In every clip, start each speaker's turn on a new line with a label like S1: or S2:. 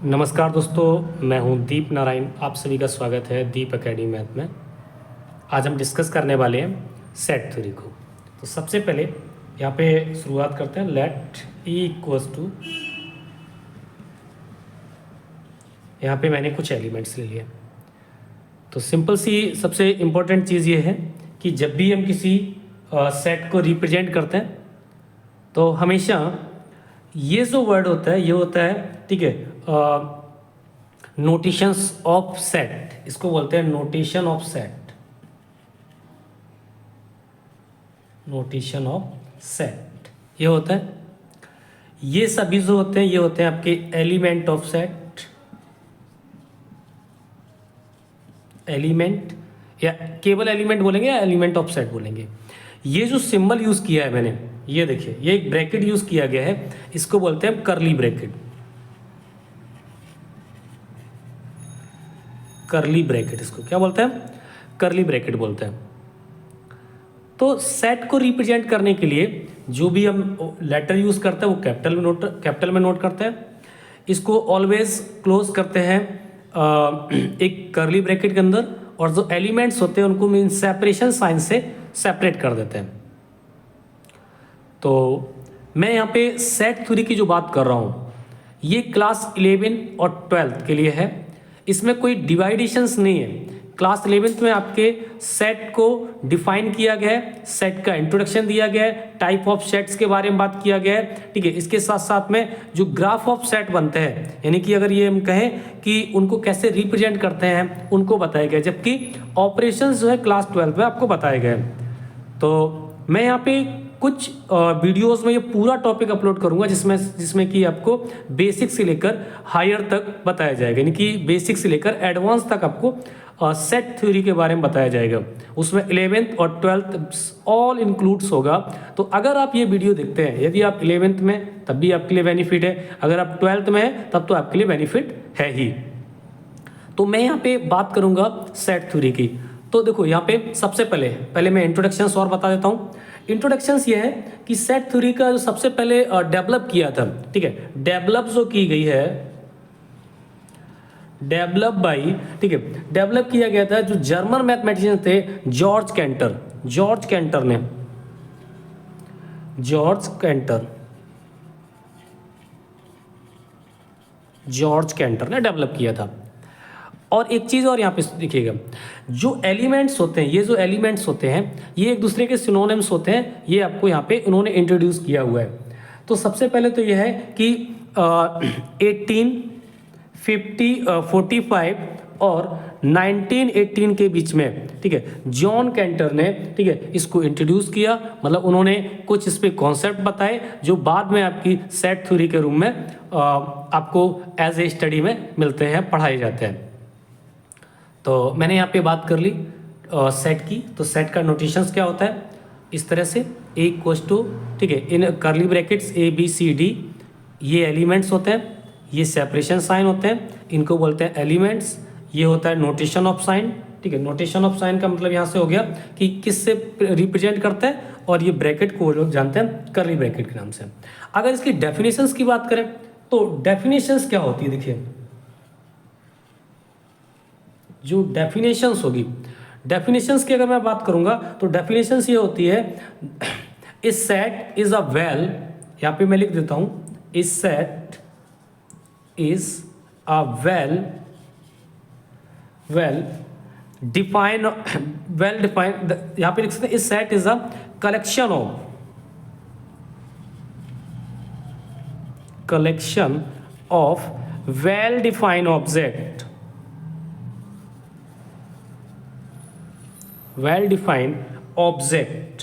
S1: नमस्कार दोस्तों, मैं हूं दीप नारायण। आप सभी का स्वागत है दीप एकेडमी मैथ में। आज हम डिस्कस करने वाले हैं सेट थ्योरी को। तो सबसे पहले यहाँ पे शुरुआत करते हैं। लेट ई इक्वल्स टू, यहाँ पे मैंने कुछ एलिमेंट्स ले लिए। तो सिंपल सी सबसे इम्पोर्टेंट चीज़ ये है कि जब भी हम किसी सेट को रिप्रेजेंट करते हैं तो हमेशा ये जो वर्ड होता है ये होता है, ठीक है, नोटेशंस ऑफ सेट, इसको बोलते हैं notation of set. Notation of set ये होता है, ये सभी जो होते हैं ये होते हैं आपके एलिमेंट ऑफ सेट। एलिमेंट या केवल एलिमेंट बोलेंगे या एलिमेंट ऑफ सेट बोलेंगे। ये जो सिंबल यूज किया है मैंने, ये देखिए, ये एक ब्रैकेट यूज किया गया है, इसको बोलते हैं करली ब्रैकेट। करली ब्रैकेट, इसको क्या बोलते हैं? करली ब्रैकेट बोलते हैं। तो सेट को रिप्रेजेंट करने के लिए जो भी हम लेटर यूज करते हैं वो कैपिटल में नोट करते हैं। इसको ऑलवेज क्लोज करते हैं एक करली ब्रैकेट के अंदर, और जो एलिमेंट्स होते हैं उनको मीन सेपरेशन साइन से सेपरेट कर देते हैं। तो मैं यहाँ पे सेट थ्योरी की जो बात कर रहा हूँ ये क्लास 11 और 12 के लिए है। इसमें कोई डिवाइडेशंस नहीं है। क्लास 11th में आपके सेट को डिफाइन किया गया है, सेट का इंट्रोडक्शन दिया गया है, टाइप ऑफ सेट्स के बारे में बात किया गया है, ठीक है। इसके साथ साथ में जो ग्राफ ऑफ सेट बनते हैं, यानी कि अगर ये हम कहें कि उनको कैसे रिप्रेजेंट करते हैं उनको बताया गया, जबकि ऑपरेशंस जो है क्लास 12 में आपको बताए गए। तो मैं यहाँ पे कुछ वीडियोस में ये पूरा टॉपिक अपलोड करूंगा जिसमें कि आपको बेसिक से लेकर हायर तक बताया जाएगा, यानी कि बेसिक से लेकर एडवांस तक आपको सेट थ्योरी के बारे में बताया जाएगा। उसमें 11th और 12th ऑल इंक्लूड्स होगा। तो अगर आप ये वीडियो देखते हैं, यदि आप 11th में तब भी आपके लिए बेनिफिट है, अगर आप 12th में हैं तब तो आपके लिए बेनिफिट है ही। तो मैं यहाँ पे बात करूँगा सेट थ्योरी की। तो देखो यहाँ पे सबसे पहले मैं इंट्रोडक्शंस और बता देता हूँ। इंट्रोडक्शंस ये है कि सेट थ्योरी का जो सबसे पहले डेवलप किया था, ठीक है, डेवलप जो की गई है, डेवलप बाई, ठीक है, डेवलप किया गया था जो जर्मन मैथमेटिशियन थे जॉर्ज कैंटर ने डेवलप किया था। और एक चीज़ और यहाँ पे देखिएगा, जो एलिमेंट्स होते हैं, ये जो एलिमेंट्स होते हैं ये एक दूसरे के सिनोनिम्स होते हैं, ये आपको यहाँ पे उन्होंने इंट्रोड्यूस किया हुआ है। तो सबसे पहले तो ये है कि 1845 और 1918 के बीच में, ठीक है, जॉन कैंटर ने, ठीक है, इसको इंट्रोड्यूस किया। मतलब उन्होंने कुछ इस पे कॉन्सेप्ट बताए जो बाद में आपकी सेट थ्योरी के रूम में आपको एज ए स्टडी में मिलते हैं, पढ़ाए जाते हैं। तो मैंने यहाँ पे बात कर ली सेट की। तो सेट का नोटेशंस क्या होता है? इस तरह से ए इक्वल्स टू, ठीक है, इन करली ब्रैकेट्स ABCD, ये एलिमेंट्स होते हैं, ये सेपरेशन साइन होते हैं, इनको बोलते हैं एलिमेंट्स। ये होता है नोटेशन ऑफ साइन, ठीक है। नोटेशन ऑफ साइन का मतलब यहाँ से हो गया कि किससे रिप्रेजेंट करते हैं, और ये ब्रैकेट को लोग जानते हैं करली ब्रैकेट के नाम से। अगर इसकी डेफिनेशंस की बात करें तो डेफिनेशंस क्या होती है? देखिए, जो डेफिनेशंस होगी, डेफिनेशंस की अगर मैं बात करूंगा तो डेफिनेशंस ये होती है, इस सेट इज अ वेल, यहाँ पे मैं लिख देता हूं, इस set is a well define, यहाँ पे लिख सकते हैं, इस set is a collection of well defined object, well defined object.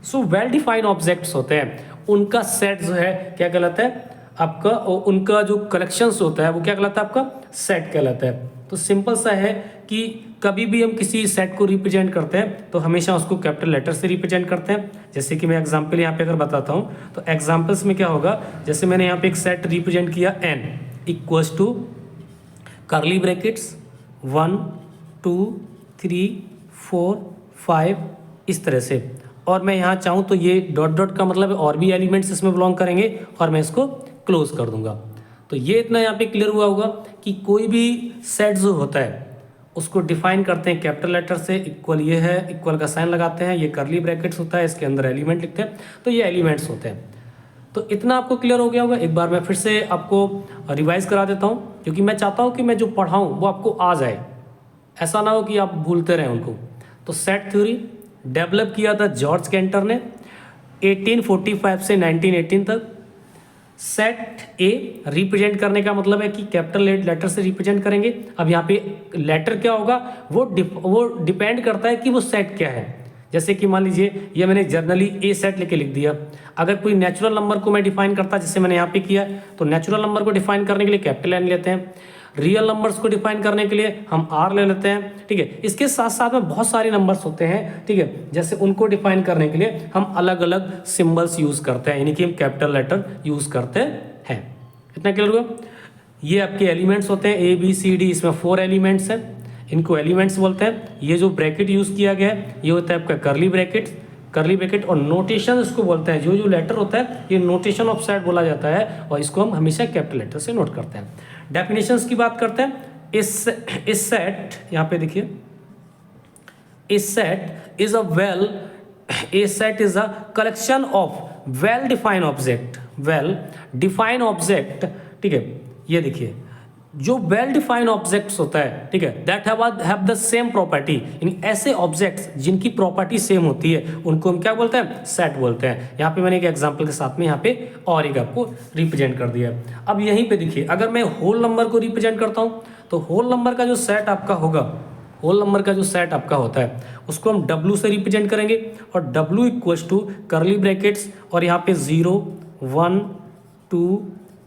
S1: So well defined objects होते हैं, उनका सेट जो है क्या कहलाता है आपका, उनका जो कलेक्शंस होता है वो क्या कहलाता है आपका? सेट कहलाता है। तो सिंपल सा है कि कभी भी हम किसी सेट को रिप्रेजेंट करते हैं तो हमेशा उसको कैपिटल लेटर से रिप्रेजेंट करते हैं। जैसे कि मैं एग्जांपल यहाँ पे अगर बताता हूँ तो एग्जांपल्स में क्या होगा, जैसे मैंने यहाँ पे एक सेट रिप्रेजेंट किया n equals to curly brackets 1 2 3 4 5 इस तरह से, और मैं यहाँ चाहूँ तो ये डॉट डॉट का मतलब और भी एलिमेंट्स इसमें बिलोंग करेंगे और मैं इसको क्लोज कर दूंगा। तो ये इतना यहाँ पे क्लियर हुआ होगा कि कोई भी सेट जो होता है उसको डिफाइन करते हैं कैपिटल लेटर से, इक्वल ये है, इक्वल का साइन लगाते हैं, ये करली ब्रैकेट्स होता है, इसके अंदर एलिमेंट लिखते हैं, तो ये एलिमेंट्स होते हैं। तो इतना आपको क्लियर हो गया होगा। एक बार मैं फिर से आपको रिवाइज करा देता हूँ, क्योंकि मैं चाहता हूँ कि मैं जो पढ़ाऊँ वो आपको आ जाए, ऐसा ना हो कि आप भूलते रहें उनको। तो सेट थ्योरी डेवलप किया था जॉर्ज कैंटर ने 1845 से 1918 तक। सेट ए रिप्रेजेंट करने का मतलब है कि कैपिटल लेटर से रिप्रेजेंट करेंगे। अब यहाँ पे लेटर क्या होगा वो डिपेंड करता है कि वो सेट क्या है। जैसे कि मान लीजिए ये मैंने जर्नली ए सेट लेके लिख दिया। अगर कोई नेचुरल नंबर को मैं डिफाइन करता, जैसे मैंने यहाँ पे किया, तो नेचुरल नंबर को डिफाइन करने के लिए कैपिटल एन लेते हैं, रियल नंबर्स को डिफाइन करने के लिए हम आर ले लेते हैं, ठीक है। इसके साथ साथ में बहुत सारे नंबर्स होते हैं, ठीक है, जैसे उनको डिफाइन करने के लिए हम अलग अलग सिंबल्स यूज करते हैं, यानी कि हम कैपिटल लेटर यूज करते हैं। इतना क्लियर हुआ। ये आपके एलिमेंट्स होते हैं ए बी सी डी, इसमें 4 एलिमेंट्स हैं, इनको एलिमेंट्स बोलते हैं। ये जो ब्रैकेट यूज किया गया है ये होता है आपका करली ब्रैकेट, और नोटेशन इसको बोलते हैं। जो लेटर होता है ये नोटेशन ऑफ सेट बोला जाता है, और इसको हम हमेशा कैपिटल लेटर से नोट करते हैं। डेफिनेशंस की बात करते हैं। इस सेट, यहाँ पे देखिए, इस set is a collection of well defined object, ठीक है। ये देखिए जो वेल डिफाइंड ऑब्जेक्ट्स होता है, ठीक है, that have the same property, यानी ऐसे ऑब्जेक्ट्स जिनकी प्रॉपर्टी सेम होती है उनको हम क्या बोलते हैं, सेट बोलते हैं। यहाँ पे मैंने एक एग्जांपल के साथ में यहाँ पे और एक आपको रिप्रेजेंट कर दिया है। अब यहीं पे देखिए, अगर मैं होल नंबर को रिप्रेजेंट करता हूँ तो होल नंबर का जो सेट आपका होगा, होल नंबर का जो सेट आपका होता है उसको हम W से रिप्रेजेंट करेंगे, और W equals to curly brackets और यहाँ पे 0 1 2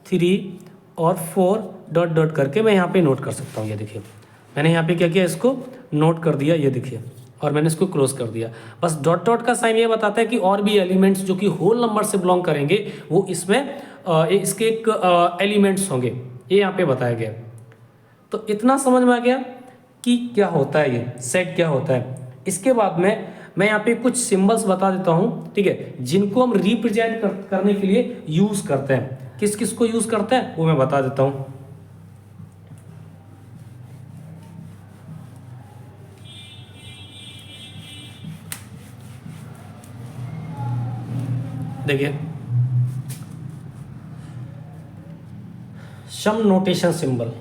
S1: 3 और 4 डॉट डॉट करके मैं यहाँ पे नोट कर सकता हूँ। ये देखिए मैंने यहाँ पे क्या किया, इसको नोट कर दिया, ये देखिए, और मैंने इसको क्लोज कर दिया। बस डॉट डॉट का साइन ये बताता है कि और भी एलिमेंट्स जो कि होल नंबर से बिलोंग करेंगे वो इसमें इसके एक एलिमेंट्स होंगे, ये यहाँ पे बताया गया। तो इतना समझ में आ गया कि क्या होता है, ये सेट क्या होता है। इसके बाद में मैं यहाँ पे कुछ सिंबल्स बता देता हूँ, ठीक है, जिनको हम रिप्रेजेंट करने के लिए यूज करते हैं। किस किस को यूज करते हैं वो मैं बता देता हूँ। देखिए सम नोटेशन सिंबल,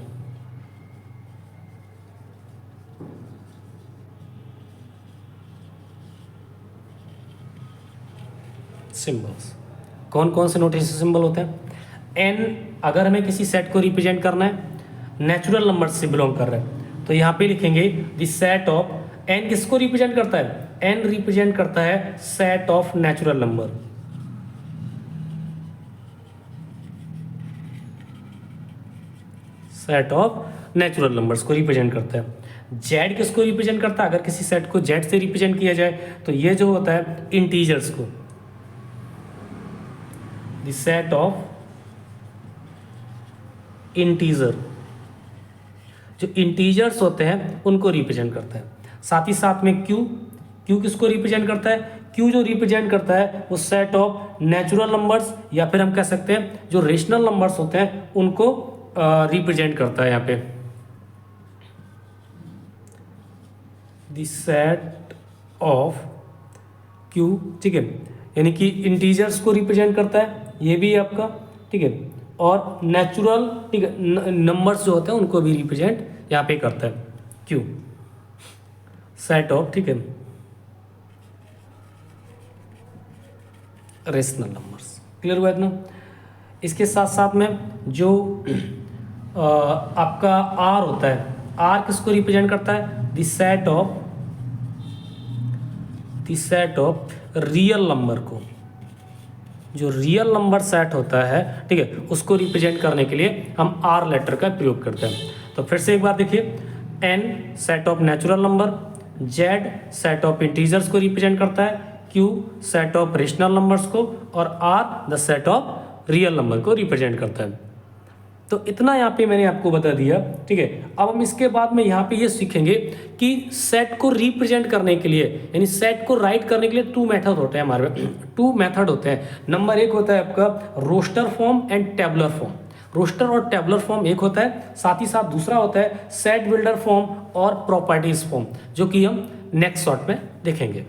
S1: सिंबल्स कौन कौन से नोटेशन सिंबल होते हैं। एन, अगर हमें किसी सेट को रिप्रेजेंट करना है, नेचुरल नंबर से बिलोंग कर रहा है, तो यहाँ पे लिखेंगे द सेट ऑफ एन। किसको रिप्रेजेंट करता है, एन रिप्रेजेंट करता है set of natural number. Set of natural numbers को रिप्रेजेंट करता है। जेड किसको रिप्रेजेंट करता है, अगर किसी सेट को जेड से रिप्रेजेंट किया जाए तो ये जो होता है इंटीजर्स को, द सेट ऑफ इंटीजर, जो इंटीजर्स होते हैं उनको रिप्रेजेंट करता है। साथ ही साथ में क्यू, क्यू किसको रिप्रेजेंट करता है, क्यू जो रिप्रेजेंट करता है वो सेट ऑफ नेचुरल नंबर्स, या फिर हम कह सकते हैं जो रेशनल नंबर्स होते हैं उनको रिप्रेजेंट करता है। यहाँ पे द सेट ऑफ क्यू, ठीक है, यानी कि इंटीजर्स को रिप्रेजेंट करता है, ये भी आपका, ठीक है, और नेचुरल, ठीक है, नंबर्स जो होते हैं उनको भी रिप्रेजेंट यहाँ पे करता है क्यू, सेट ऑफ, ठीक है, रेशनल नंबर्स। क्लियर हुआ इतना। इसके साथ साथ में जो आपका आर होता है, आर किसको रिप्रेजेंट करता है, the set of real number को, जो रियल नंबर सेट होता है, ठीक है, उसको रिप्रेजेंट करने के लिए हम आर लेटर का प्रयोग करते हैं। तो फिर से एक बार देखिए, N set of natural number, Z set of integers को रिप्रेजेंट करता है, Q set of rational numbers को, और R the set of real number को रिप्रेजेंट करता है। तो इतना यहाँ पे मैंने आपको बता दिया, ठीक है। अब हम इसके बाद में यहाँ पे ये सीखेंगे कि सेट को रिप्रेजेंट करने के लिए, यानी सेट को राइट करने के लिए 2 मेथड होते हैं हमारे, 2 मेथड होते हैं। नंबर 1 होता है आपका roster form and tabular form. Roster और टेबलर फॉर्म एक होता है, साथ ही साथ दूसरा होता है सेट बिल्डर फॉर्म और प्रॉपर्टीज फॉर्म, जो कि हम नेक्स्ट शॉट में देखेंगे।